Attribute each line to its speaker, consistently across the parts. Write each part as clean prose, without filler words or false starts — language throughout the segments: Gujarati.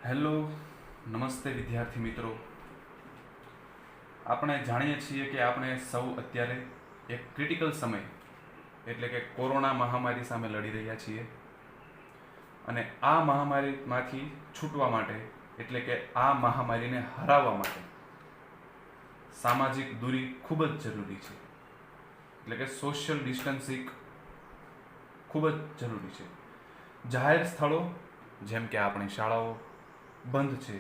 Speaker 1: હેલો, નમસ્તે વિદ્યાર્થી મિત્રો. આપણે જાણીએ છીએ કે આપણે સૌ અત્યારે એક ક્રિટિકલ સમય એટલે કે કોરોના મહામારી સામે લડી રહ્યા છીએ. અને આ મહામારીમાંથી છૂટવા માટે એટલે કે આ મહામારીને હરાવવા માટે સામાજિક દૂરી ખૂબ જ જરૂરી છે. એટલે કે સોશિયલ ડિસ્ટન્સિંગ ખૂબ જ જરૂરી છે. જાહેર સ્થળો જેમ કે આપણી શાળાઓ બંધ છે,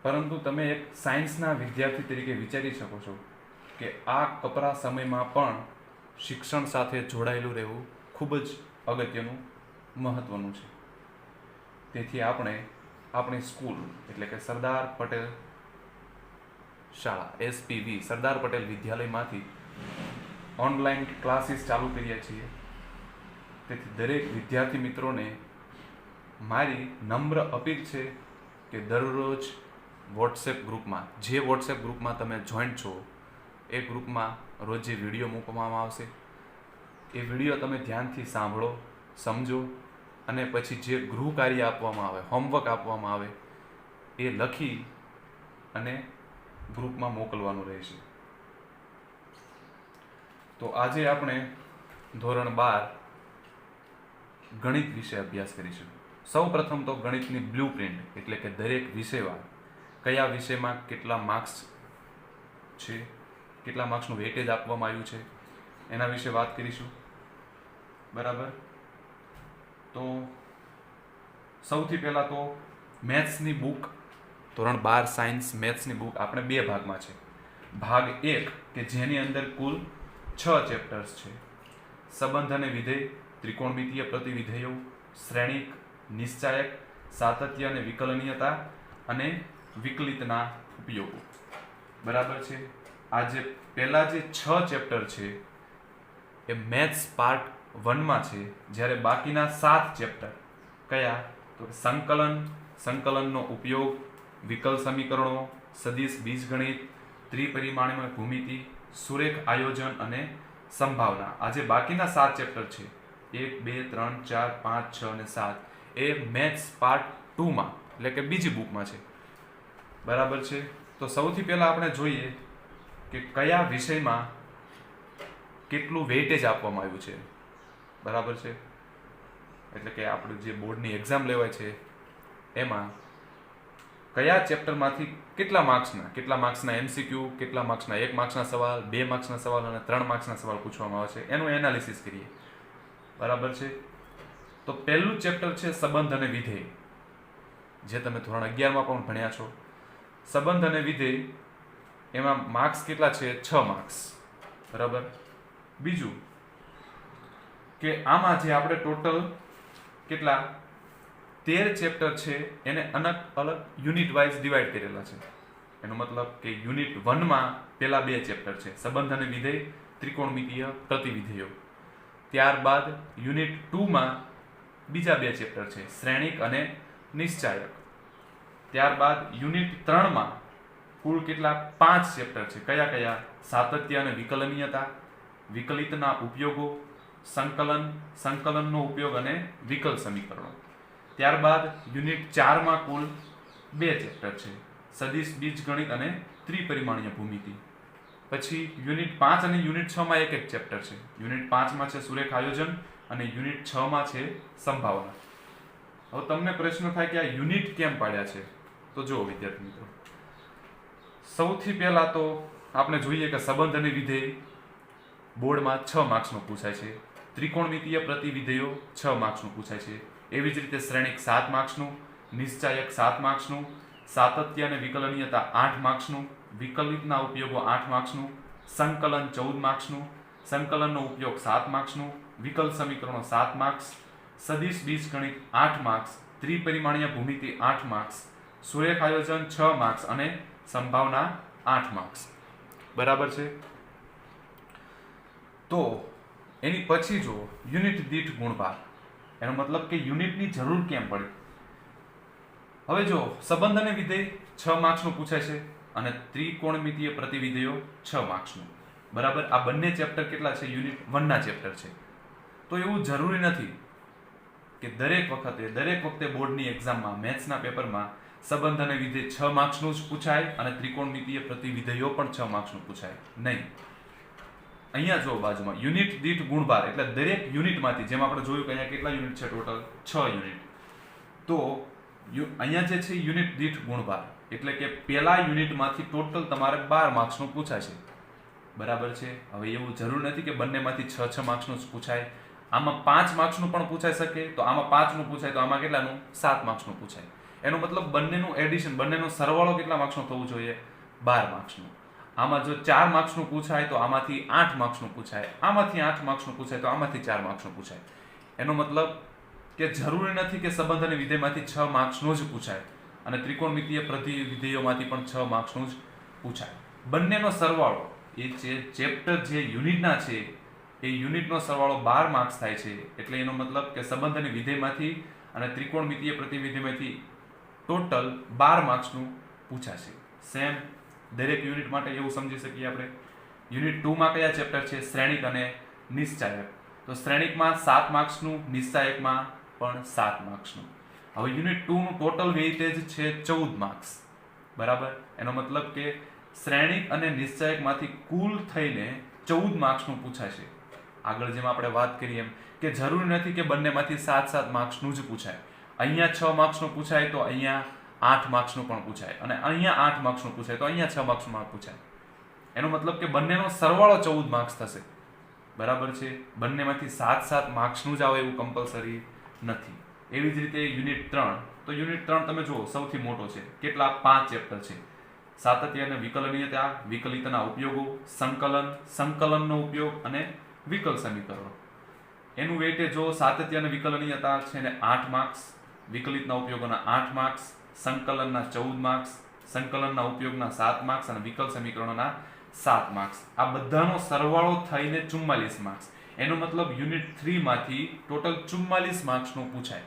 Speaker 1: પરંતુ તમે એક સાયન્સના વિદ્યાર્થી તરીકે વિચારી શકો છો કે આ કપરા સમયમાં પણ શિક્ષણ સાથે જોડાયેલું રહેવું ખૂબ જ અગત્યનું મહત્ત્વનું છે. તેથી આપણે આપણી સ્કૂલ એટલે કે સરદાર પટેલ શાળા SPV સરદાર પટેલ વિદ્યાલયમાંથી ઓનલાઈન ક્લાસીસ ચાલુ કર્યા છીએ. તેથી દરેક વિદ્યાર્થી મિત્રોને મારી નમ્ર અપીલ છે કે દરરોજ વોટ્સએપ ગ્રુપમાં તમે જોઈન્ટ છો એ ગ્રુપમાં રોજ જે વિડીયો મૂકવામાં આવશે એ વિડીયો તમે ધ્યાનથી સાંભળો, સમજો અને પછી જે ગૃહ કાર્ય આપવામાં આવે, હોમવર્ક આપવામાં આવે એ લખી અને ગ્રુપમાં મોકલવાનું રહેશે. તો આજે આપણે ધોરણ 12 ગણિત વિશે અભ્યાસ કરીશું. સૌ પ્રથમ તો ગણિતની બ્લુપ્રિન્ટ એટલે કે દરેક વિષયવાર કયા વિષયમાં કેટલા માર્ક્સ છે, કેટલા માર્ક્સનું વેટેજ આપવામાં આવ્યું છે એના વિશે વાત કરીશું. બરાબર. તો સૌથી પહેલાં તો મેથ્સની બુક, ધોરણ 12 સાયન્સ મેથ્સની બુક આપણે બે ભાગમાં છે. ભાગ 1 કે જેની અંદર કુલ 6 ચેપ્ટર્સ છે: સંબંધ અને વિધેય, ત્રિકોણમિતીય પ્રતિવિધેયો, શ્રેણિક, નિશ્ચાયક, સાતત્ય અને વિકલનીયતા અને વિકલિતના ઉપયોગો. બરાબર છે. આ જે પહેલા જે 6 ચેપ્ટર છે એ મેથ્સ પાર્ટ 1માં છે, જ્યારે બાકીના 7 ચેપ્ટર કયા તો સંકલનનો ઉપયોગ, વિકલ સમીકરણો, સદિશ બીજગણિત, ત્રિપરિમાણીય ભૂમિતિ, સુરેખ આયોજન અને સંભાવના. આ જે બાકીના 7 ચેપ્ટર છે 1, 2, 3, 4, 5, 6 અને 7 એ મેથ્સ પાર્ટ 2માં એટલે કે બીજી બુકમાં છે. બરાબર છે. તો સૌથી પહેલા આપણે જોઈએ કે કયા વિષયમાં કેટલું વેઇટેજ આપવામાં આવ્યું છે. બરાબર છે. એટલે કે આપણે જે બોર્ડની એક્ઝામ લેવાય છે એમાં કયા ચેપ્ટરમાંથી કેટલા માર્ક્સના MCQ, કેટલા માર્ક્સના 1 માર્ક્સના સવાલ, 2 માર્ક્સના સવાલ અને 3 માર્ક્સના સવાલ પૂછવામાં આવે છે એનું એનાલિસિસ કરીએ. બરાબર છે. તો પહેલું ચેપ્ટર છે સંબંધ અને વિધેય, જે તમે ધોરણ 11માં પણ ભણ્યા છો. સંબંધ અને વિધેય એમાં માર્ક્સ કેટલા છે? 6 માર્ક્સ. બરાબર. બીજું કે આમાં જે આપણે ટોટલ કેટલા 13 ચેપ્ટર છે એને અલગ યુનિટ વાઇઝ ડિવાઈડ કરેલા છે. એનો મતલબ કે યુનિટ 1માં પહેલા 2 ચેપ્ટર છે સંબંધ અને વિધેય, ત્રિકોણમિતીય પ્રતિવિધેયો. ત્યારબાદ યુનિટ 2માં બીજા 2 ચેપ્ટર છે શ્રેણિક અને નિશ્ચાયક. ત્યારબાદ યુનિટ 3માં કુલ કેટલા 5 ચેપ્ટર છે. કયા? સાતત્ય અને વિકલનીયતા, વિકલિતના ઉપયોગો, સંકલનનો ઉપયોગ અને વિકલ સમીકરણો. ત્યારબાદ યુનિટ 4માં કુલ 2 ચેપ્ટર છે સદિશ બીજગણિત અને ત્રિપરિમાણીય ભૂમિતિ. પછી યુનિટ 5 અને યુનિટ 6માં એક ચેપ્ટર છે. યુનિટ 5માં છે સુરેખ આયોજન અને યુનિટ 6માં છે સંભાવના. હવે તમને પ્રશ્ન થાય કે આ યુનિટ કેમ પાડ્યા છે? તો જુઓ વિદ્યાર્થી મિત્રો, સૌથી પહેલા તો આપણે જોઈએ કે સંબંધ અને વિધેય બોર્ડમાં 6 માર્ક્સનું પૂછાય છે, ત્રિકોણમિતીય પ્રતિવિધેયો 6 માર્ક્સનું પૂછાય છે, એવી જ રીતે શ્રેણિક 7 માર્ક્સનું, નિશ્ચાયક 7 માર્ક્સનું, સાતત્ય અને વિકલનીયતા 8 માર્ક્સનું, વિકલિતના ઉપયોગો 8 માર્ક્સનું, સંકલન 14 માર્ક્સનું, સંકલનનો ઉપયોગ 7 માર્ક્સનું, વિકલ સમીકરણો 7 માર્ક્સ, સદિશ બીજગણિત 8 માર્ક્સ, ત્રિપરિમાણીય ભૂમિતિ 8 માર્ક્સ, સુરેખ આયોજન 6 માર્ક્સ અને સંભાવના 8 માર્ક્સ. બરાબર છે. તો એની પછી જો યુનિટ દીઠ ગુણભાર, એનો મતલબ કે યુનિટની જરૂર કેમ પડી? હવે જો સંબંધ અને વિધેય 6 માર્ક્સનું પૂછાય છે અને ત્રિકોણમિતીય પ્રતિવિધેયો 6 માર્ક્સનું. બરાબર. આ બંને ચેપ્ટર કેટલા છે? યુનિટ 1ના ચેપ્ટર છે. તો એવું જરૂરી નથી કે દરેક વખતે બોર્ડની એક્ઝામમાં મેથ્સના પેપરમાં સંબંધ અને વિધેય 6 માર્ક્સનું જ પૂછાય અને ત્રિકોણમિતીય પ્રતિવિધેયો પણ 6 માર્ક્સનું પૂછાય નહીં. અહીંયા જો બાજુમાં યુનિટ દીઠ ગુણભાર એટલે દરેક યુનિટમાંથી, જેમ આપણે જોયું કે અહીંયા કેટલા યુનિટ છે ટોટલ 6 યુનિટ, તો અહીંયા જે છે યુનિટ દીઠ ગુણભાર એટલે કે પહેલા યુનિટમાંથી ટોટલ તમારે 12 માર્ક્સનું પૂછાશે. બરાબર છે. હવે એવું જરૂર નથી કે બંનેમાંથી 6 માર્ક્સનું જ પૂછાય. આમાં 5 માર્ક્સનું પણ પૂછાઈ શકે, તો આમાં 5નું પૂછાય તો આમાં કેટલાનું 7 માર્ક્સનું પૂછાય. એનો મતલબ બંનેનું એડિશન, બંનેનો સરવાળો કેટલા માર્ક્સનો થવું જોઈએ? 12 માર્ક્સનું. આમાં જો 4 માર્ક્સનું પૂછાય તો આમાંથી 8 માર્ક્સનું પૂછાય, આમાંથી 8 માર્ક્સનું પૂછાય તો આમાંથી 4 માર્ક્સનું પૂછાય. એનો મતલબ કે જરૂરી નથી કે સંબંધ અને વિધેયમાંથી 6 માર્ક્સનું જ પૂછાય અને ત્રિકોણમિતીય પ્રતિવિધેયોમાંથી પણ 6 માર્ક્સનું જ પૂછાય. બંનેનો સરવાળો એ ચેપ્ટર જે યુનિટના છે એ યુનિટનો સરવાળો 12 માર્ક્સ થાય છે. એટલે એનો મતલબ કે સંબંધ અને વિધેયમાંથી અને ત્રિકોણમિતીય પ્રતિવિધેયમાંથી ટોટલ 12 માર્ક્સનું પૂછાશે. સેમ દરેક યુનિટ માટે એવું સમજી શકીએ આપણે. યુનિટ 2 માં કયા ચેપ્ટર છે? શ્રેણિક અને નિશ્ચાયક. તો શ્રેણિકમાં 7 માર્ક્સનું, નિશ્ચાયકમાં પણ 7 માર્ક્સનું. હવે યુનિટ 2 નું ટોટલ વેઇટેજ છે 14 માર્ક્સ. બરાબર. એનો મતલબ કે શ્રેણિક અને નિશ્ચાયકમાંથી કુલ થઈને 14 માર્ક્સનું પૂછાશે. આગળ જેમ આપણે વાત કરી એમ કે જરૂરી નથી કે બંનેમાંથી 7 માર્ક્સનું જ પૂછાય. અહીંયા 6 માર્ક્સનું પૂછાય તો અહીંયા 8 માર્ક્સનું પણ પૂછાય અને અહીંયા 8 માર્ક્સનું પૂછાય તો અહીંયા 6 માર્ક્સનું પૂછાય. એનો મતલબ કે બંનેનો સરવાળો 14 માર્ક્સ થશે. બરાબર છે. બંનેમાંથી 7 માર્ક્સનું જ આવે એવું કમ્પલસરી નથી. એવી જ રીતે યુનિટ 3, તો યુનિટ 3 તમે જુઓ સૌથી મોટો છે. કેટલા? 5 ચેપ્ટર છે. સાતત્ય અને વિકલનીયતા, વિકલિતના ઉપયોગો, સંકલન, સંકલનનો ઉપયોગ અને વિકલ સમીકરણો. એનું વેઇટેજ જો સાતત્ય અને વિકલનીયતા છે ને 8 માર્ક્સ, વિકલિતના ઉપયોગોના 8 માર્ક્સ, સંકલનના 14 માર્ક્સ, સંકલનના ઉપયોગના 7 માર્ક્સ અને વિકલ સમીકરણોના 7 માર્ક્સ. આ બધાનો સરવાળો થઈને 44 માર્ક્સ. એનો મતલબ યુનિટ 3 માંથી ટોટલ 44 માર્ક્સનું પૂછાય.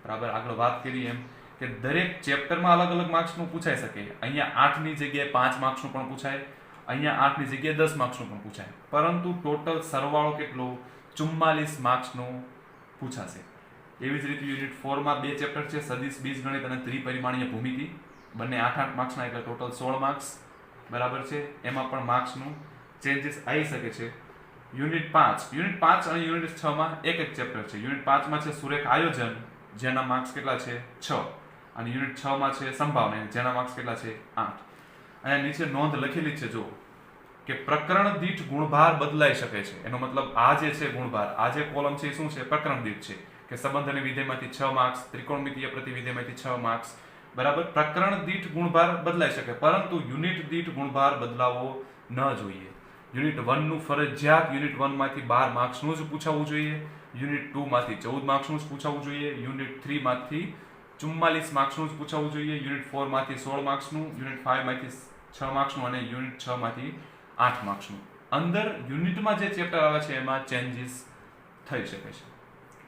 Speaker 1: બરાબર. આગળ વાત કરીએ એમ કે દરેક ચેપ્ટરમાં અલગ અલગ માર્ક્સનું પૂછાઈ શકે. અહીંયા 8 ની જગ્યાએ 5 માર્ક્સનું પણ પૂછાય, અહીંયા 8 ની જગ્યાએ 10 માર્ક્સનું પણ પૂછાય, પરંતુ ટોટલ સરવાળો કેટલો? 44 માર્ક્સનું પૂછાશે. એવી જ રીતે યુનિટ 4 માં 2 ચેપ્ટર છે, સદિશ બીજગણિત અને ત્રિપરિમાણીય ભૂમિતિ. બંને 8 માર્ક્સના એટલે ટોટલ 16 માર્ક્સ. બરાબર છે. એમાં પણ માર્ક્સનું ચેન્જીસ આવી શકે છે. યુનિટ 5 અને યુનિટ 6 માં એક ચેપ્ટર છે. યુનિટ 5 માં છે સુરેખ આયોજન, જેના માર્ક્સ કેટલા છે? 6. અને યુનિટ 6 માં છે સંભાવના, જેના માર્ક્સ કેટલા છે? 8. અને નીચે નોંધ લખેલી છે જો કે પ્રકરણ દીઠ ગુણભાર બદલાઈ શકે છે. એનો મતલબ આ જે છે ગુણભાર, આ જે કોલમ છે એ શું છે? પ્રકરણ દીઠ છે. કે સંબંધ અને વિધેયમાંથી 6 માર્ક્સ, ત્રિકોણમિતીય પ્રતિવિધેયમાંથી 6 માર્ક્સ. બરાબર. પ્રકરણ દીઠ ગુણભાર બદલાઈ શકે, પરંતુ યુનિટ દીઠ ગુણભાર બદલાવો ન જોઈએ. યુનિટ 1 નું ફરજિયાત યુનિટ 1 માંથી 12 માર્ક્સનું જ પૂછાવવું જોઈએ. યુનિટ 2 માંથી 14 માર્ક્સનું જ પૂછાવવું જોઈએ. યુનિટ 3 માંથી 44 માર્ક્સનું જ પૂછાવવું જોઈએ. યુનિટ 4 માંથી 16 માર્ક્સનું, યુનિટ 5 માંથી 6 માર્ક્સનું અને યુનિટ 6 માંથી 8 માર્ક્સનું. અંદર યુનિટમાં જે ચેપ્ટર આવે છે એમાં ચેન્જીસ થઈ શકે છે.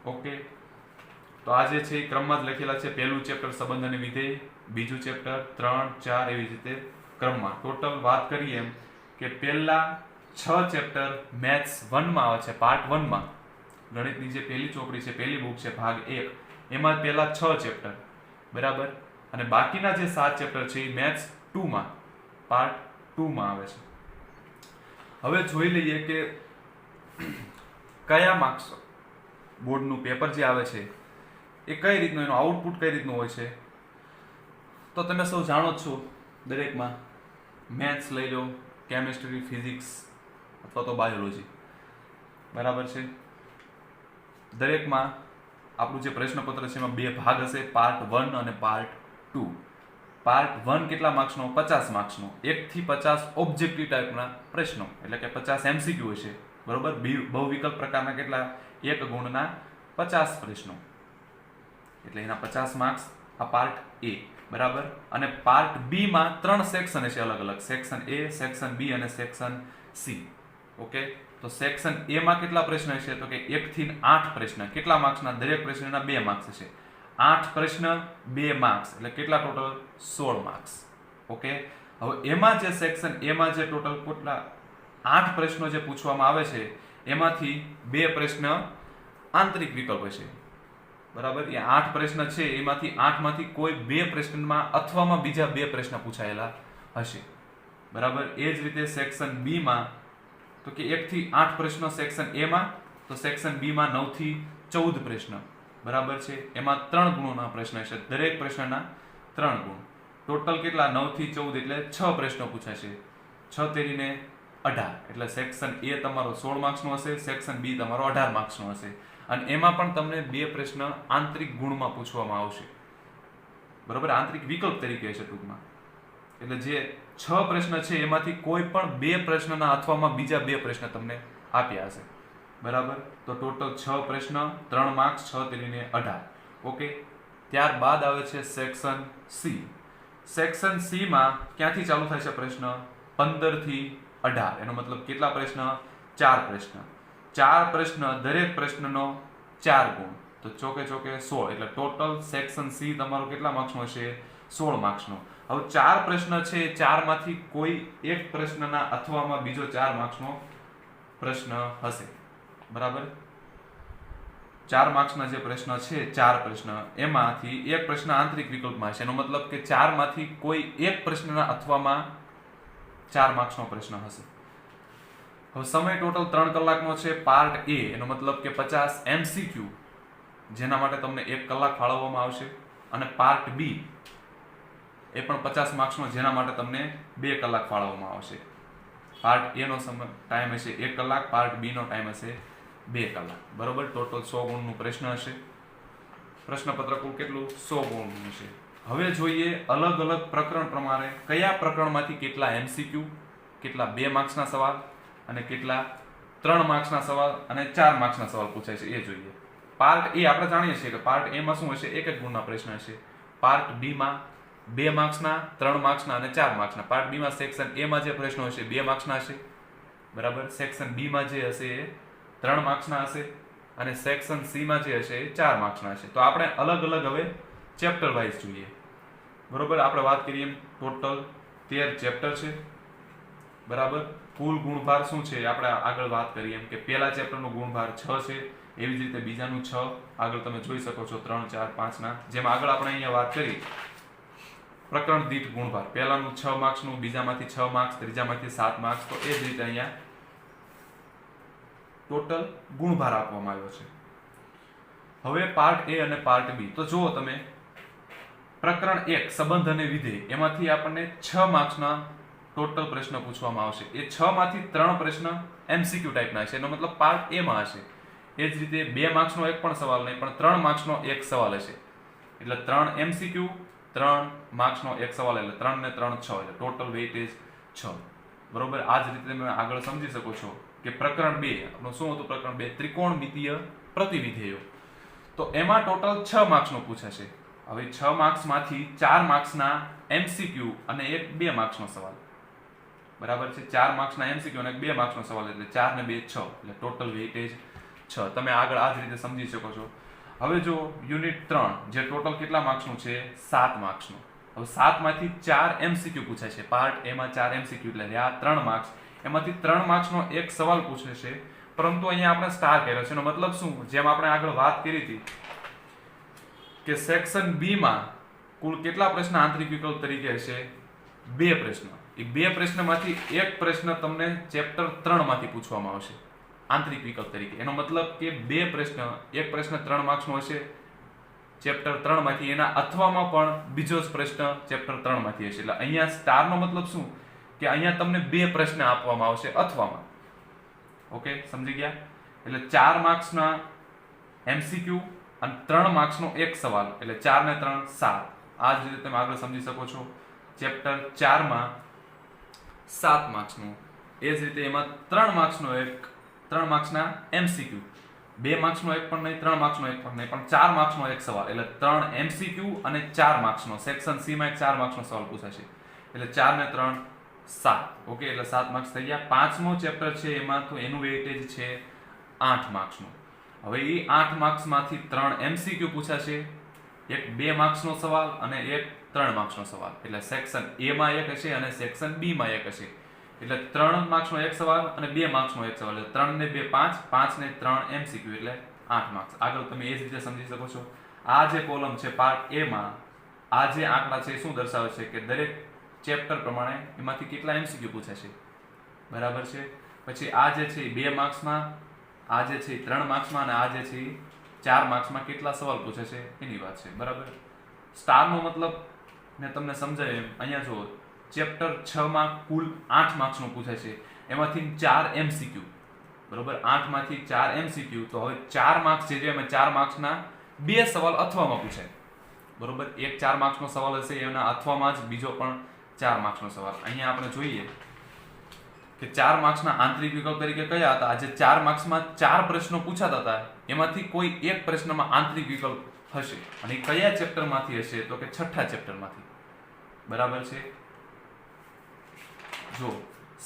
Speaker 1: ઓકે. તો આ જે છે એ ક્રમમાં જ લખેલા છે. પહેલું ચેપ્ટર સંબંધ અને વિધેય, બીજું ચેપ્ટર 3, 4 એવી રીતે ક્રમમાં. ટોટલ વાત કરીએ એમ કે પહેલા 6 ચેપ્ટર મેથ્સ 1 માં આવે છે. પાર્ટ 1 માં ગણિતની જે પહેલી ચોપડી છે, પહેલી બુક છે, ભાગ 1, એમાં પહેલા 6 ચેપ્ટર. બરાબર. અને બાકીના જે 7 ચેપ્ટર છે એ મેથ્સ 2 માં પાર્ટ 2 માં આવે છે. હવે જોઈ લઈએ કે કયા માર્ક્સ બોર્ડનું પેપર જે આવે છે એ કઈ રીતનું, એનું આઉટપુટ કઈ રીતનું હોય છે. તો તમે સૌ જાણો જ છો, દરેકમાં મેથ્સ લઈ લો, કેમિસ્ટ્રી, ફિઝિક્સ અથવા તો બાયોલોજી. બરાબર છે. દરેકમાં આપણું જે પ્રશ્નપત્ર છે એમાં 2 ભાગ હશે, પાર્ટ 1 અને પાર્ટ 2. પાર્ટ 1 કેટલા માર્ક્સનો? 50 માર્ક્સનો. 1 થી 50 ઓબ્જેક્ટિવ ટાઈપના પ્રશ્નો, એટલે કે 50 MCQ હશે. બરોબર. બહુવિકલ્પ પ્રકારના કેટલા? 1 ગુણના 50 પ્રશ્નો, એટલે એના 50 માર્ક્સ. આ પાર્ટ A. બરાબર. અને પાર્ટ B માં 3 સેક્શન હશે અલગ અલગ. સેક્શન A, સેક્શન B અને સેક્શન C. ઓકે. તો સેક્શન A માં કેટલા પ્રશ્ન હશે? તો કે 1 થી 8 પ્રશ્ન. કેટલા માર્ક્સના? દરેક પ્રશ્નના 2 માર્ક્સ હશે. 8 પ્રશ્ન 2 માર્ક્સ, એટલે કેટલા ટોટલ? 16 માર્ક્સ. ઓકે. હવે એમાં જે સેક્શન A માં જે ટોટલ કેટલા 8 પ્રશ્નો જે પૂછવામાં આવે છે એમાંથી 2 પ્રશ્ન આંતરિક વિકલ્પ હશે. બરાબર, એ 8 પ્રશ્ન છે એમાંથી 8 માંથી કોઈ 2 પ્રશ્નમાં અથવામાં બીજા 2 પ્રશ્ન પૂછાયેલા હશે. બરાબર, એ જ રીતે સેક્શન બી માં તો કે 1 થી 8 પ્રશ્નો સેક્શન એ માં, તો સેક્શન બી માં 9 થી 14 પ્રશ્ન. બરાબર છે, એમાં 3 ગુણોના પ્રશ્ન છે, દરેક પ્રશ્નના 3 ગુણ. ટોટલ કેટલા? 9 થી 14 એટલે 6 પ્રશ્નો પૂછાશે. 6 તેરીને 18 એટલે સેક્શન એ તમારો 16 માર્ક્સનો હશે, સેક્શન બી તમારો 18 માર્ક્સનો હશે. અને એમાં પણ તમને 2 પ્રશ્ન આંતરિક ગુણમાં પૂછવામાં આવશે. બરાબર, આંતરિક વિકલ્પ તરીકે હશે ટૂંકમાં. એટલે જે 6 પ્રશ્ન છે એમાંથી કોઈ પણ 2 પ્રશ્નના અથવામાં બીજા 2 પ્રશ્ન તમને આપ્યા હશે. બરાબર, તો ટોટલ 6 પ્રશ્ન, 3 માર્ક્સ, 6 તેરીને 18. ઓકે, ત્યારબાદ આવે છે સેક્શન સી. સેક્શન સી માં ક્યાંથી ચાલુ થાય છે પ્રશ્ન? 15 થી 18. એનો મતલબ કેટલા પ્રશ્ન? 4 પ્રશ્ન. 4 પ્રશ્ન, દરેક પ્રશ્નનો 4 ગુણ, તો ચોકે ચોકે 16. એટલે ટોટલ સેક્શન સી તમારો કેટલા માર્ક્સનો હશે? 16 માર્ક્સનો. હવે 4 પ્રશ્ન છે, 4 માંથી કોઈ એક પ્રશ્નના અથવામાં બીજો 4 માર્ક્સનો પ્રશ્ન હશે. બરાબર, 4 માર્ક્સના જે પ્રશ્ન છે, 4 પ્રશ્ન, એમાંથી એક પ્રશ્ન આંતરિક વિકલ્પમાં હશે. એનો મતલબ કે 4 માંથી કોઈ એક પ્રશ્નના અથવામાં 4 માર્ક્સનો પ્રશ્ન હશે. હવે સમય ટોટલ 3 કલાકનો છે. પાર્ટ એ, એનો મતલબ કે 50 MCQ, જેના માટે તમને 1 કલાક ફાળવવામાં આવશે. અને પાર્ટ બી એ પણ 50 માર્ક્સનો, જેના માટે તમને 2 કલાક ફાળવવામાં આવશે. પાર્ટ એ નો સમય ટાઈમ હશે 1 કલાક, પાર્ટ બી નો ટાઈમ હશે 2 કલાક. બરોબર, ટોટલ 100 ગુણનું પ્રશ્ન હશે. પ્રશ્નપત્ર કુલ કેટલું? 100 ગુણનું હશે. હવે જોઈએ અલગ અલગ પ્રકરણ પ્રમાણે કયા પ્રકરણમાંથી કેટલા MCQ, કેટલા 2 માર્ક્સના સવાલ અને કેટલા 3 માર્ક્સના સવાલ અને 4 માર્ક્સના સવાલ પૂછાય છે એ જોઈએ. પાર્ટ એ આપણે જાણીએ છીએ કે પાર્ટ એ માં શું હશે? 1 ગુણના પ્રશ્ન હશે. પાર્ટ બી માં 2 માર્ક્સના, 3 માર્ક્સના અને 4 માર્ક્સના. પાર્ટ બી માં સેક્શન એ માં જે પ્રશ્નો હશે 2 માર્ક્સના હશે. બરાબર, સેક્શન બી માં જે હશે એ 3 માર્ક્સના હશે અને સેક્શન સી માં જે હશે એ 4 માર્ક્સના હશે. તો આપણે અલગ અલગ હવે ચેપ્ટર વાઇઝ જોઈએ. બરોબર, આપણે વાત કરીએ એમ ટોટલ 13 ચેપ્ટર છે. બરાબર, કુલ ગુણભાર શું છે આપણે આગળ વાત કરીએ એમ કે પહેલા ચેપ્ટરનો ગુણભાર 6 છે, એવી જ રીતે બીજાનું 6. આગળ તમે જોઈ શકો છો 3, 4, 5 ના. જેમ આગળ આપણે અહીંયા વાત કરી પ્રકરણ દીઠ ગુણભાર, પહેલાનું 6 માર્ક્સનું, બીજામાંથી 6 માર્ક્સ, ત્રીજામાંથી 7 માર્ક્સ. તો એ જ રીતે અહીંયા ટોટલ ગુણભાર આપવામાં આવ્યો છે. હવે પાર્ટ એ અને પાર્ટ બી. તો જુઓ તમે, પ્રકરણ 1 સંબંધ અને વિધેય, એમાંથી આપણને 6 માર્ક્સના ટોટલ પ્રશ્ન પૂછવામાં આવશે. એ 6 માંથી 3 પ્રશ્ન MCQ ટાઈપના હશે. એનો મતલબ પાર્ટ એ માં હશે. એ જ રીતે 2 માર્ક્સનો એક પણ સવાલ નહીં, પણ 3 માર્ક્સનો એક સવાલ હશે. એટલે 3 MCQ, 3 માર્ક્સનો એક સવાલ, એટલે 3 ને 3 6, એટલે ટોટલ વેઇટેજ 6. બરોબર, આ જ રીતે તમે આગળ સમજી શકો છો કે પ્રકરણ 2 આપણું શું હતું? પ્રકરણ 2 ત્રિકોણમિતીય પ્રતિવિધેયો. તો એમાં ટોટલ 6 માર્ક્સનો પૂછાશે. હવે 6 માર્ક્સમાંથી 4 માર્ક્સના MCQ અને એક 2 માર્ક્સનો સવાલ. બરાબર છે, 4 માર્ક્સના MCQ અને 2 માર્ક્સનો સવાલ, એટલે 4 ને 2 6, એટલે ટોટલ વેઇટેજ 6. તમે આગળ આ જ રીતે સમજી શકો છો. હવે જો યુનિટ 3 જે ટોટલ કેટલા માર્ક્સનું છે? 7 માર્ક્સનું. હવે 7 માંથી 4 MCQ પૂછાય છે. પાર્ટ એ માં 4 MCQ એટલે રહ્યા 3 માર્ક્સ. એમાંથી 3 માર્ક્સનો એક સવાલ પૂછે છે, પરંતુ અહીંયા આપણે સ્ટાર કર્યો છે. એનો મતલબ શું? જેમ આપણે આગળ વાત કરી હતી કે સેક્શન બી માં કુલ કેટલા પ્રશ્ન આંતરિક વિકલ્પ તરીકે હશે? 2 પ્રશ્ન. એ 2 પ્રશ્નમાંથી એક પ્રશ્ન તમને ચેપ્ટર 3 માંથી પૂછવામાં આવશે આંતરિક વિકલ્પ તરીકે. એનો મતલબ કે 2 પ્રશ્ન, એક પ્રશ્ન 3 માર્ક્સનો હશે ચેપ્ટર 3 માંથી, એના અથવામાં પણ બીજો જ પ્રશ્ન ચેપ્ટર 3 માંથી હશે. એટલે અહીંયા સ્ટારનો મતલબ શું? કે અહીંયા તમને 2 પ્રશ્ન આપવામાં આવશે અથવામાં. ઓકે, સમજી ગયા? એટલે 4 માર્ક્સના MCQ અને 3 માર્ક્સનો એક સવાલ, એટલે 4 ને 3 7. આ જ રીતે તમે આગળ સમજી શકો છો. ચેપ્ટર 4 માં 7 માર્ક્સનું, એ જ રીતે એમાં 3 માર્ક્સનો એક, 3 માર્ક્સના MCQ, 2 માર્ક્સનો એક પણ નહીં, 3 માર્ક્સનો એક પણ નહીં, પણ 4 માર્ક્સનો એક સવાલ, એટલે 3 MCQ અને 4 માર્ક્સનો. સેક્શન સી માં એક 4 માર્ક્સનો સવાલ પૂછાશે, એટલે 4 ને 3 7. ઓકે, એટલે 7 માર્ક્સ થઈ ગયા. 5મો ચેપ્ટર છે એમાં તો એનું વેઇટેજ છે 8 માર્ક્સનું. હવે એ 8 માર્ક્સમાંથી 3 MCQ પૂછાશે, એક 2 માર્ક્સનો સવાલ અને એક 3 માર્ક્સનો સવાલ. એટલે સેક્શન એ માં એક હશે અને સેક્શન બી માં એક હશે. એટલે 3 માર્ક્સનો એક સવાલ અને 2 માર્ક્સનો એક સવાલ, એટલે 3 ને 2 5, 5 ને 3 MCQ, એટલે 8 માર્ક્સ. આગળ તમે એ જ રીતે સમજી શકો છો. આ જે કોલમ છે પાર્ટ એ માં આ જે આંકડા છે એ શું દર્શાવે છે કે દરેક ચેપ્ટર પ્રમાણે એમાંથી કેટલા એમસીક્યુ પૂછાશે, બરાબર છે. પછી આ જે છે 2 માર્ક્સમાં, આ જે છે 3 માર્ક્સમાં અને આ જે છે 4 માર્ક્સમાં કેટલા સવાલ પૂછે છે એની વાત છે, બરાબર. સ્ટારનો મતલબ મેં તમને સમજાવ્યું એમ. અહીંયા જો ચેપ્ટર 6 માં કુલ 8 માર્ક્સનું પૂછે છે, એમાંથી 4 એમસીક્યુ, બરોબર. 8 માંથી 4 એમસીક્યુ, તો હવે 4 માર્ક્સ જે છે એમાં 4 માર્ક્સના 2 સવાલ અથવામાં પૂછાય, બરોબર. એક 4 માર્ક્સનો સવાલ હશે એના અથવામાં જ બીજો પણ 4 માર્ક્સનો સવાલ. અહીંયા આપણે જોઈએ કે 4 માર્ક્સના આંતરિક વિકલ્પ તરીકે કયા હતા. આજે 4 માર્ક્સમાં 4 પ્રશ્નો પૂછાતા હતા, એમાંથી કોઈ એક પ્રશ્નમાં આંતરિક વિકલ્પ હશે અને એ કયા ચેપ્ટરમાંથી હશે તો કે 6થા ચેપ્ટરમાંથી, બરાબર છે. જો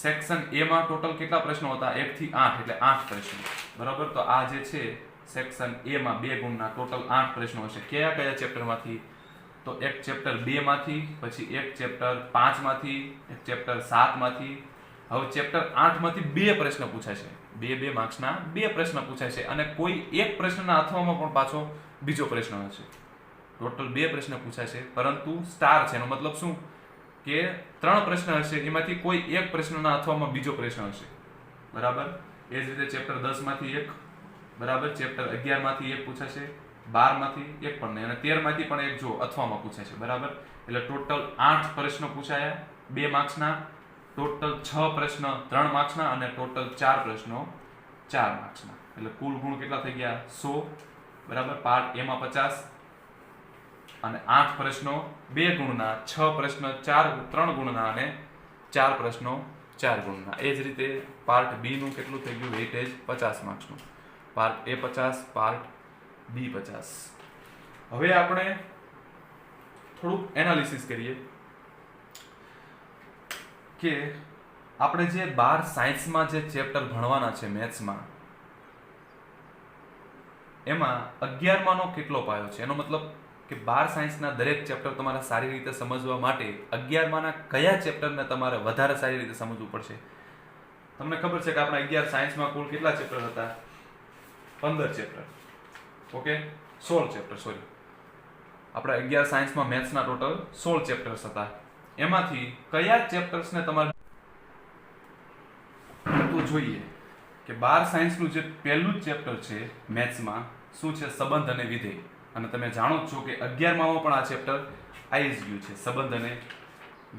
Speaker 1: સેક્શન એ માં ટોટલ કેટલા પ્રશ્નો હતા 1 થી 8 એટલે 8 પ્રશ્નો, બરાબર. તો આ જે છે સેક્શન એ માં 2 ગુણના ટોટલ 8 પ્રશ્નો હશે. કયા કયા ચેપ્ટરમાંથી તો એક ચેપ્ટર 2 માંથી, પછી એક ચેપ્ટર 5 માંથી, એક ચેપ્ટર 7 માંથી. હવે ચેપ્ટર 8 માંથી 2 પ્રશ્ન પૂછાશે, 2 માર્ક્સના 2 પ્રશ્ન પૂછાશે અને કોઈ એક પ્રશ્નના અથવામાં પણ પાછો બીજો પ્રશ્ન હશે. ટોટલ 2 પ્રશ્ન પૂછાશે, પરંતુ સ્ટાર છે એનો મતલબ શું કે 3 પ્રશ્ન હશે એમાંથી કોઈ એક પ્રશ્નના અથવામાં બીજો પ્રશ્ન હશે, બરાબર. એ જ રીતે ચેપ્ટર 10 માંથી 1, બરાબર. ચેપ્ટર 11 માંથી 1 પૂછાશે, 12 માંથી 1 પણ નહીં અને 13 માંથી પણ 1 જો અથવામાં પૂછાશે, બરાબર. એટલે ટોટલ 8 પ્રશ્નો પૂછાયા 2 માર્ક્સના, ટોટલ 6 પ્રશ્ન 3 માર્ક્સના અને ટોટલ 4 પ્રશ્નો 4 માર્ક્સના. એટલે કુલ ગુણ કેટલા થઈ ગયા 100, બરાબર. પાર્ટ એ માં 50 અને 8 પ્રશ્નો 2 ગુણના, 6 પ્રશ્ન 3 ગુણના અને 4 પ્રશ્નો 4 ગુણના. એ જ રીતે પાર્ટ બી નું કેટલું થઈ ગયું વેઇટેજ 50 માર્ક્સનું. પાર્ટ એ 50, પાર્ટ બી 50. હવે આપણે થોડુંક એનાલિસિસ કરીએ કે આપણે જે 12 સાયન્સમાં જે ચેપ્ટર ભણવાના છે મેથ્સમાં, એમાં 11માનો કેટલો પાયો છે. એનો મતલબ કે 12 સાયન્સના દરેક ચેપ્ટર તમારે સારી રીતે સમજવા માટે 11માના કયા ચેપ્ટરને તમારે વધારે સારી રીતે સમજવું પડશે. તમને ખબર છે કે આપણે 11 સાયન્સમાં કુલ કેટલા ચેપ્ટર હતા 15 ચેપ્ટર, ઓકે 16 ચેપ્ટર, સોરી. આપણે 11 સાયન્સમાં મેથ્સના ટોટલ 16 ચેપ્ટર્સ હતા. એમાંથી કયા ચેપ્ટર્સને તમારે તો જોઈએ કે 12 સાયન્સનું જે પહેલું જ ચેપ્ટર છે મેથ્સમાં શું છે સંબંધ અને વિધેય. અને તમે જાણો જ છો કે 11મામાં પણ આ ચેપ્ટર આવી જ ગયું છે સંબંધ અને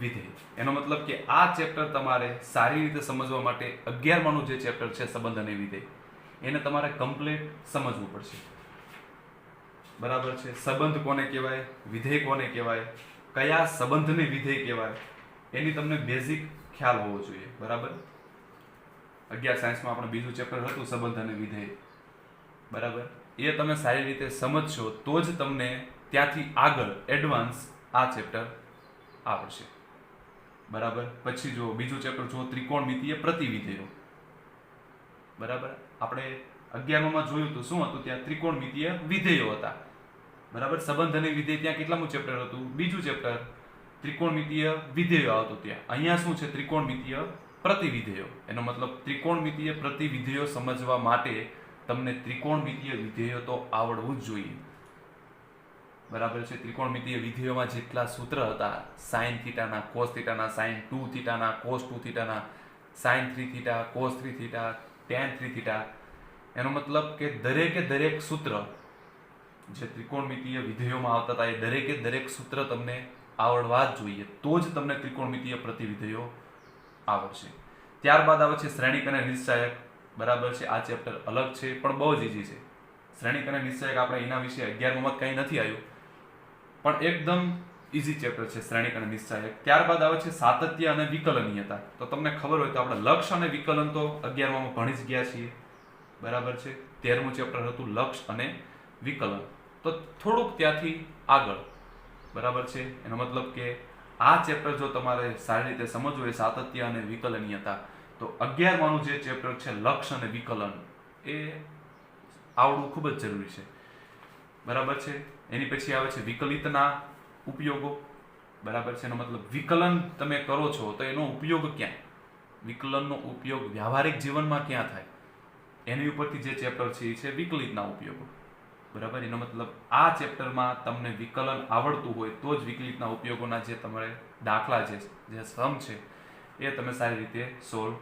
Speaker 1: વિધેય. એનો મતલબ કે આ ચેપ્ટર તમારે સારી રીતે સમજવા માટે 11માનું જે ચેપ્ટર છે સંબંધ અને વિધેય એને તમારે કમ્પ્લીટ સમજવું પડશે, બરાબર છે. સંબંધ કોને કહેવાય, વિધેય કોને કહેવાય, કયા સંબંધને વિધેય કહેવાય એની તમને બેઝિક ખ્યાલ હોવો જોઈએ, બરાબર. 11 સાયન્સમાં આપણે બીજું ચેપ્ટર હતું સંબંધ અને વિધેય, બરાબર. એ તમે સારી રીતે સમજશો તો જ તમને ત્યાંથી આગળ એડવાન્સ આ ચેપ્ટર આવડશે, બરાબર. પછી જો બીજું ચેપ્ટર જો ત્રિકોણમિતિય પ્રતિવિધેયો, બરાબર. આપણે 11માં જોયું તો શું હતું ત્યાં ત્રિકોણમિતિય વિધેયો હતા, બરાબર. સંબંધ અને વિધેય ત્યાં કેટલામું ચેપ્ટર હતું બીજું ચેપ્ટર, ત્રિકોણમિતિય વિધેયો આવતું ત્યાં. અહીંયા શું છે ત્રિકોણમિતિય પ્રતિવિધેયો. એનો મતલબ ત્રિકોણમિતિય પ્રતિવિધેયો સમજવા માટે તમને ત્રિકોણમિતિય વિધેયો તો આવડવું જ જોઈએ, બરાબર છે. ત્રિકોણમિતિય વિધેયોમાં જેટલા સૂત્ર હતા sin થીટાના, cos થીટાના, sin 2 થીટાના, cos 2 થીટાના, sin 3 theta, cos 3 theta, tan 3 theta, એનો મતલબ કે દરેકે દરેક સૂત્ર જે ત્રિકોણમિતિય વિધેયોમાં આવતા હતા એ દરેકે દરેક સૂત્ર તમને આવડવા જ જોઈએ, તો જ તમને ત્રિકોણમિતિય પ્રતિવિધેયો આવડશે. ત્યારબાદ આવે છે શ્રેણિક અને નિશ્ચાયક, બરાબર છે. આ ચેપ્ટર અલગ છે પણ બહુ જ ઈઝી છે. શ્રેણિક અને નિશ્ચાયક આપણે એના વિશે 11માં કંઈ નથી આવ્યું પણ એકદમ ઈઝી ચેપ્ટર છે શ્રેણિક અને નિશ્ચાયક. ત્યારબાદ આવે છે સાતત્ય અને વિકલનીયતા. તો તમને ખબર હોય તો આપણે લક્ષ અને વિકલન તો 11માં ભણી જ ગયા છીએ, બરાબર છે. 13મું ચેપ્ટર હતું લક્ષ અને વિકલન. તો થોડુંક ત્યાંથી આગળ, બરાબર છે. એનો મતલબ કે આ ચેપ્ટર જો તમારે સારી રીતે સમજવું હોય સાતત્ય અને વિકલનીયતા તો 11માનું જે ચેપ્ટર છે લક્ષ અને વિકલન એ આવડવું ખૂબ જ જરૂરી છે, બરાબર છે. એની પછી આવે છે વિકલિતના ઉપયોગો, બરાબર છે. એનો મતલબ વિકલન તમે કરો છો તો એનો ઉપયોગ ક્યાં, વિકલનનો ઉપયોગ વ્યવહારિક જીવનમાં ક્યાં થાય એની ઉપરથી જે ચેપ્ટર છે એ છે વિકલિતના ઉપયોગો, બરાબર. એનો મતલબ આ ચેપ્ટરમાં તમને વિકલન આવડતું હોય તો જ વિકલિતના ઉપયોગોના જે તમારે દાખલા જે સમ છે એ તમે સારી રીતે સોલ્વ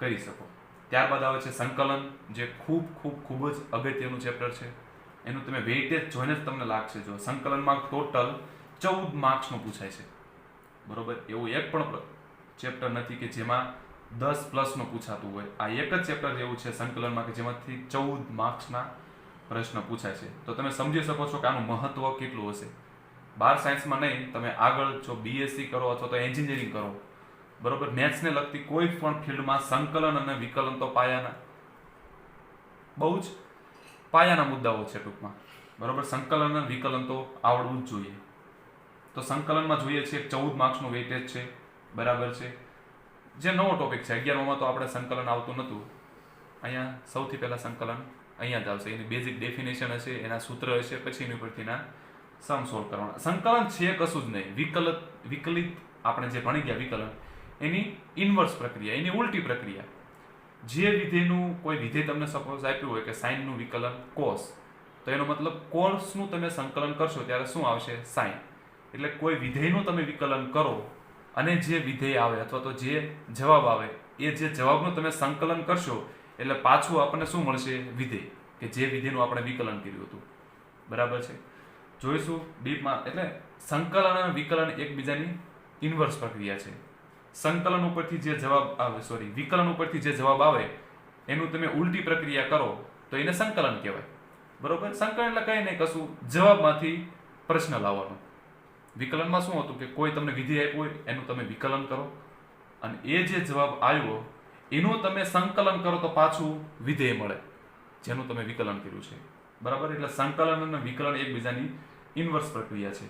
Speaker 1: કરી શકો. ત્યારબાદ આવે છે સંકલન, જે ખૂબ ખૂબ ખૂબ જ અગત્યનું ચેપ્ટર છે. એનું તમે વેઇટેજ જોઈને જ તમને લાગશે. જો સંકલનમાં ટોટલ 14 માર્ક્સનું પૂછાય છે. બરોબર. એવું એક પણ ચેપ્ટર નથી કે જેમાં 10 પ્લસનું પૂછાતું હોય. આ એક જ ચેપ્ટર એવું છે સંકલનમાં કે જેમાંથી 14 માર્ક્સના પ્રશ્ન પૂછાય છે. તો તમે સમજી શકો છો કે આનું મહત્વ કેટલું હશે. બાર સાયન્સમાં નહીં, તમે આગળ જો બીએસસી કરો અથવા તો એન્જિનિયરિંગ કરો, બરોબર, મેથ્સને લગતી કોઈ પણ ફિલ્ડમાં સંકલન અને વિકલન તો પાયાના, બહુ જ પાયાના મુદ્દાઓ છે ટૂંકમાં. બરોબર. સંકલન અને વિકલન તો આવડવું જ જોઈએ. તો સંકલનમાં જોઈએ છે 14 માર્ક્સનું વેઇટેજ છે. બરાબર છે. જે નવો ટોપિક છે 11માં તો આપણે સંકલન આવતું નહોતું. અહીંયા સૌથી પહેલા સંકલન અહીંયા જ આવશે. એની બેઝિક ડેફિનેશન હશે, એના સૂત્ર હશે, પછી એની ઉપરથીના સમ સોલ્વ કરવાના. સંકલન છે કશું જ નહીં. વિકલિત આપણે જે ભણી ગયા વિકલન, એની ઇન્વર્સ પ્રક્રિયા, એની ઉલટી પ્રક્રિયા. જે વિધેયનું કોઈ વિધેય તમને સપોઝ આપ્યું હોય કે સાઇનનું વિકલન કોસ, તો એનો મતલબ કોસનું તમે સંકલન કરશો ત્યારે શું આવશે? સાઇન. એટલે કોઈ વિધેયનું તમે વિકલન કરો અને જે વિધેય આવે અથવા તો જે જવાબ આવે, એ જે જવાબનું તમે સંકલન કરશો એટલે પાછું આપણને શું મળશે? વિધેય, કે જે વિધેયનું આપણે વિકલન કર્યું હતું. બરાબર છે. જોઈશું ડીપમાં. એટલે સંકલન અને વિકલન એકબીજાની ઇન્વર્સ પ્રક્રિયા છે. સંકલન ઉપરથી જે જવાબ આવે, વિકલન ઉપરથી જે જવાબ આવે એનું તમે ઉલટી પ્રક્રિયા કરો તો એને સંકલન કહેવાય. બરોબર. સંકલન એટલે કંઈ નહીં, કશું જવાબમાંથી પ્રશ્ન લાવવાનો. વિકલનમાં શું હતું કે કોઈ તમને વિધેય આપ્યું હોય એનું તમે વિકલન કરો અને એ જે જવાબ આવ્યો એનું તમે સંકલન કરો તો પાછું વિધેય મળે જેનું તમે વિકલન કર્યું છે. બરાબર. એટલે સંકલન અને વિકલન એકબીજાની ઇન્વર્સ પ્રક્રિયા છે.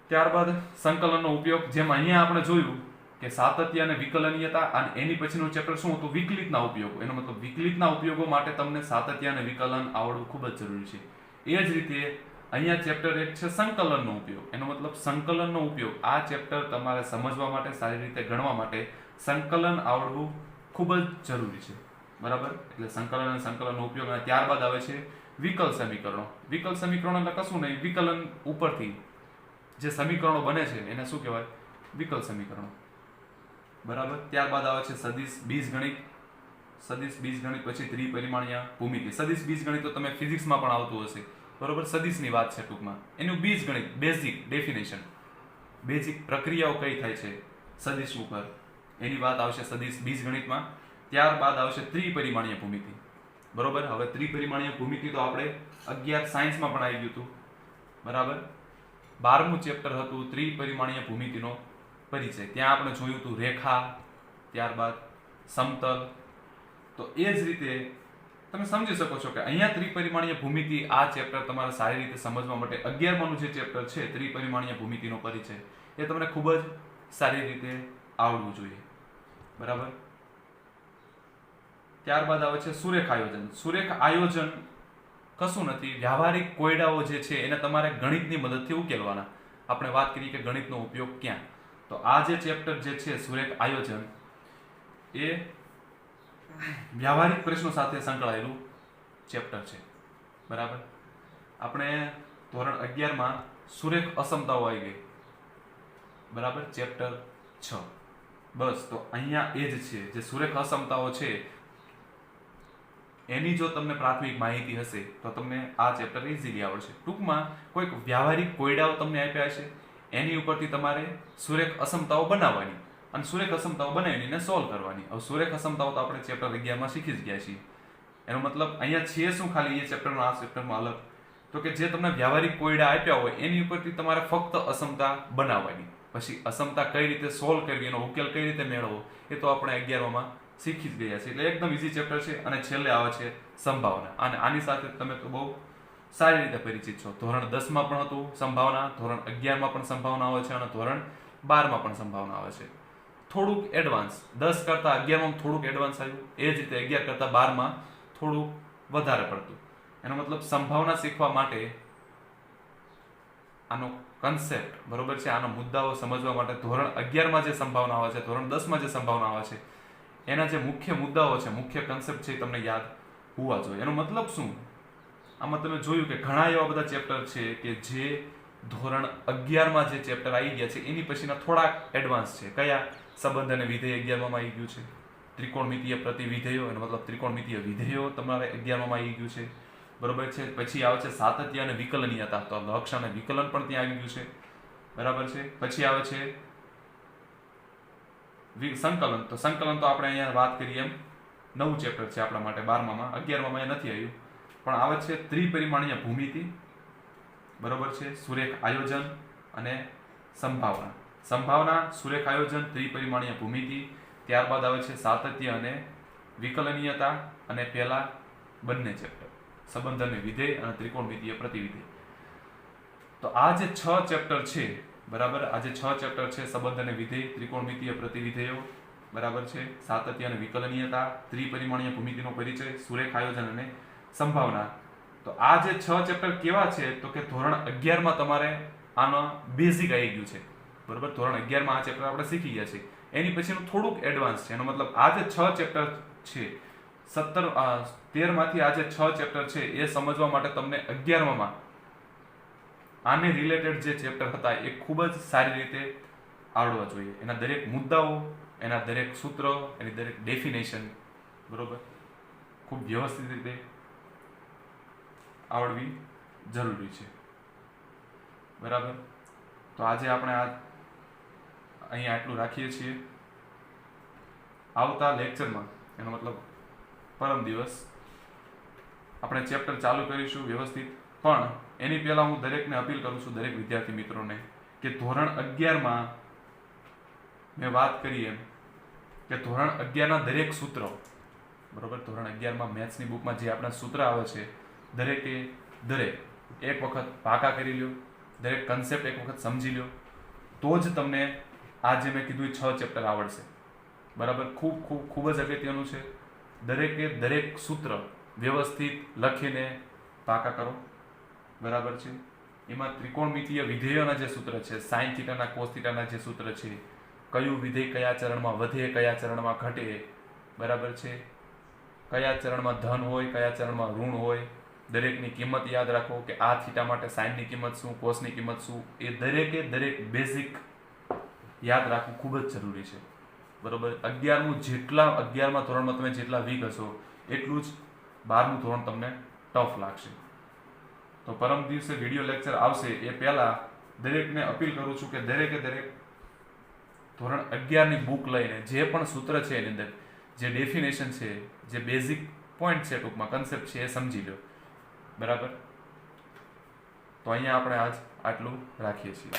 Speaker 1: ત્યારબાદ સંકલનનો ઉપયોગ, જેમ અહીંયા આપણે જોયું કે સાતત્ય અને વિકલનીયતા, અને એની પછીનું ચેપ્ટર શું હતું? વિકલિતના ઉપયોગો. એનો મતલબ વિકલિતના ઉપયોગો માટે તમને સાતત્ય અને વિકલન આવડવું ખૂબ જ જરૂરી છે. એ જ રીતે અહીંયા ચેપ્ટર એક છે સંકલનનો ઉપયોગ. એનો મતલબ સંકલનનો ઉપયોગ. આ ચેપ્ટર તમારે સમજવા માટે, સારી રીતે ગણવા માટે સંકલન આવડવું ખૂબ જ જરૂરી છે. બરાબર. એટલે સંકલન અને સંકલનનો ઉપયોગ. અને ત્યારબાદ આવે છે વિકલ સમીકરણો. વિકલ સમીકરણો એટલે કશું નહીં, વિકલન ઉપરથી જે સમીકરણો બને છે એને શું કહેવાય? વિકલ સમીકરણો. બરાબર. ત્યારબાદ આવે છે સદિશ બીજગણિત. સદિશ બીજગણિત પછી ત્રિપરિમાણીય ભૂમિતિ. સદિશ બીજગણિત તો તમે ફિઝિક્સમાં પણ આવતું હશે. બરોબર. સદિશની વાત છે ટૂંકમાં. એનું બીજગણિત, બેઝિક ડેફિનેશન, બેઝિક પ્રક્રિયાઓ કઈ થાય છે સદિશ ઉપર, એની વાત આવશે સદિશ બીજગણિતમાં. ત્યારબાદ આવશે ત્રિપરિમાણીય ભૂમિતિ. બરોબર. હવે ત્રિપરિમાણીય ભૂમિતિ તો આપણે 11 સાયન્સમાં પણ આવી ગયું હતું. બરાબર. 12મું ચેપ્ટર હતું ત્રિપરિમાણીય ભૂમિતિનો પરિચય. ત્યાં આપણે જોયું હતું રેખા, ત્યારબાદ સમતલ. તો એ જ રીતે તમે સમજી શકો છો કે અહીંયા ત્રિપરિમાણીય ભૂમિતિ, આ ચેપ્ટર તમારે સારી રીતે સમજવા માટે 11માનું જે ચેપ્ટર છે ત્રિપરિમાણીય ભૂમિતિનો પરિચય, એ તમને ખૂબ જ સારી રીતે આવડવું જોઈએ. બરાબર. ત્યારબાદ આવે છે સુરેખ આયોજન. સુરેખ આયોજન કશું નથી, વ્યવહારિક કોયડાઓ જે છે એને તમારે ગણિતની મદદથી ઉકેલવાના. આપણે વાત કરીએ કે ગણિતનો ઉપયોગ ક્યાં, તો આ જે ચેપ્ટર જે છે સુરેખ આયોજન, એ વ્યવહારિક પ્રશ્નો સાથે સંકળાયેલું ચેપ્ટર છે. બરાબર. આપણે ધોરણ 11માં સુરેખ અસમતાઓ આવી ગઈ. બરાબર. ચેપ્ટર 6. બસ. તો અહીંયા એ જ છે, જે સુરેખ અસમતાઓ છે એની જો તમને પ્રાથમિક માહિતી હશે તો તમને આ ચેપ્ટર ઇઝીલી આવડશે. ટૂંકમાં કોઈક વ્યવહારિક કોયડાઓ તમને આપ્યા છે, એની ઉપરથી તમારે સુરેખ અસમતાઓ બનાવવાની અને સુરેખ અસમતાઓ બનાવીને સોલ્વ કરવાની. હવે સુરેખ અસમતાઓ તો આપણે ચેપ્ટર 11માં શીખી જ ગયા છીએ. એનો મતલબ અહીંયા છે શું ખાલી એ ચેપ્ટરમાં, આ ચેપ્ટરમાં અલગ, તો કે જે તમને વ્યવહારિક કોયડા આપ્યા હોય એની ઉપરથી તમારે ફક્ત અસમતા બનાવવાની. પછી અસમતા કઈ રીતે સોલ્વ કરવી, એનો ઉકેલ કઈ રીતે મેળવવો, એ તો આપણે 11માં શીખી જ ગયા છે. એટલે એકદમ ઈઝી ચેપ્ટર છે. અને છેલ્લે આવે છે સંભાવના. અને આની સાથે તમે તો બહુ સારી રીતે પરિચિત છો. ધોરણ 10માં પણ હતું સંભાવના, ધોરણ 11માં પણ સંભાવના આવે છે અને ધોરણ 12માં પણ સંભાવના આવે છે. થોડુંક એડવાન્સ, 10 કરતાં 11માં થોડુંક એડવાન્સ આવ્યું, એ જ રીતે 11 કરતાં 12માં થોડુંક વધારે પડતું. એનો મતલબ સંભાવના શીખવા માટે આનો કન્સેપ્ટ, બરોબર છે, આનો મુદ્દાઓ સમજવા માટે ધોરણ 11માં જે સંભાવના આવે છે, ધોરણ 10માં જે સંભાવના આવે છે, એના જે મુખ્ય મુદ્દાઓ છે, મુખ્ય કન્સેપ્ટ છે, તમને યાદ હોવા જોઈએ. એનો મતલબ શું આમાં તમે જોયું કે ઘણા એવા બધા ચેપ્ટર છે કે જે ધોરણ 11માં જે ચેપ્ટર આવી ગયા છે એની પછીના થોડાક એડવાન્સ છે. કયા? સંબંધ અને વિધેય 11માં આવી ગયું છે. ત્રિકોણમિતીય પ્રતિવિધેયો એનો મતલબ ત્રિકોણમિતીય વિધેયો તમારે 11માં આવી ગયું છે. બરોબર છે. પછી આવે છે સાતત્ય અને વિકલનીયતા, તો લક્ષ અને વિકલન પણ ત્યાં આવી ગયું છે. બરાબર છે. પછી આવે છે સંકલન, તો સંકલન તો આપણે અહીંયા વાત કરીએ એમ નવું ચેપ્ટર છે આપણા માટે 12માં. 11માં એ નથી આવ્યું, પણ આવે છે ત્રિપરિમાણીય ભૂમિતિ, બરોબર છે, સુરેખ આયોજન અને સંભાવના. સંભાવના, સુરેખ આયોજન, ત્રિપરિમાણીય ભૂમિતિ, ત્યારબાદ આવે છે સાતત્ય અને વિકલનીયતા, અને પહેલા બંને ચેપ્ટર સંબંધ અને વિધેય અને ત્રિકોણમિતીય પ્રતિવિધેય. તો આ જે 6 ચેપ્ટર છે, બરાબર, આ જે 6 ચેપ્ટર છે સંબંધ અને વિધેય, ત્રિકોણમિતીય પ્રતિવિધેયો, બરાબર છે, સાતત્ય અને વિકલનીયતા, ત્રિપરિમાણીય ભૂમિતિનો પરિચય, સુરેખ આયોજન અને સંભાવના. તો આ જે 6 ચેપ્ટર કેવા છે તો કે ધોરણ 11માં તમારે આનો બેઝિક આવી ગયું છે. બરોબર, ધોરણ 11માં આ ચેપ્ટર આપણે શીખી ગયા છે. એની પછીનું થોડુંક એડવાન્સ છે. એનો મતલબ આ જે 6 ચેપ્ટર છે 13માંથી આ જે 6 ચેપ્ટર છે એ સમજવા માટે તમને 11માં આને રિલેટેડ જે ચેપ્ટર હતા એ ખૂબ જ સારી રીતે આવડવા જોઈએ. એના દરેક મુદ્દાઓ, એના દરેક સૂત્રો, એની દરેક ડેફિનેશન, બરોબર, ખૂબ વ્યવસ્થિત રીતે આવડવી જરૂરી છે. બરાબર, તો આજે આપણે અહીંયા આટલું રાખીએ છીએ. આવતા લેક્ચરમાં, એનો મતલબ પરમ દિવસ, આપણે ચેપ્ટર ચાલુ કરીશું વ્યવસ્થિત. પણ એની પહેલા હું દરેકને અપીલ કરું છું, દરેક વિદ્યાર્થી મિત્રોને, કે ધોરણ 11માં મેં વાત કરી એમ કે ધોરણ 11ના દરેક સૂત્રો, બરોબર, ધોરણ 11માં મેથ્સની બુકમાં જે આપણા સૂત્ર આવે છે દરેકે દરેક એક વખત પાકા કરી લ્યો, દરેક કન્સેપ્ટ એક વખત સમજી લ્યો, તો જ તમને આ જે મેં કીધું એ 6 ચેપ્ટર આવડશે. બરાબર, ખૂબ ખૂબ ખૂબ જ અગત્યનું છે. દરેકે દરેક સૂત્ર વ્યવસ્થિત લખીને પાકા કરો. બરાબર છે. એમાં ત્રિકોણમિતીય વિધેયોના જે સૂત્ર છે, સાઇન થીટાના કોસ થીટાના જે સૂત્ર છે, કયું વિધેય કયા ચરણમાં વધે, કયા ચરણમાં ઘટે, બરાબર છે, કયા ચરણમાં ધન હોય, કયા ચરણમાં ઋણ હોય, દરેકની કિંમત યાદ રાખો કે આ થીટા માટે સાઇનની કિંમત શું, કોસની કિંમત શું, એ દરેકે દરેક બેઝિક યાદ રાખવું ખૂબ જ જરૂરી છે. બરોબર, 11મા ધોરણમાં તમે જેટલા વીક હશો એટલું જ 12મું ધોરણ તમને ટફ લાગશે. તો પરમ દિવસે વિડીયો લેક્ચર આવશે એ પહેલા દરેકને અપીલ કરું છું કે દરેકે દરેક ધોરણ 11ની બુક લઈને જે પણ સૂત્ર છે એની અંદર જે ડેફિનેશન છે, જે બેઝિક પોઈન્ટ છે, ટૂંકમાં કન્સેપ્ટ છે, એ સમજી લો. બરાબર, તો અહીંયા આપણે આજ આટલું રાખીએ છીએ.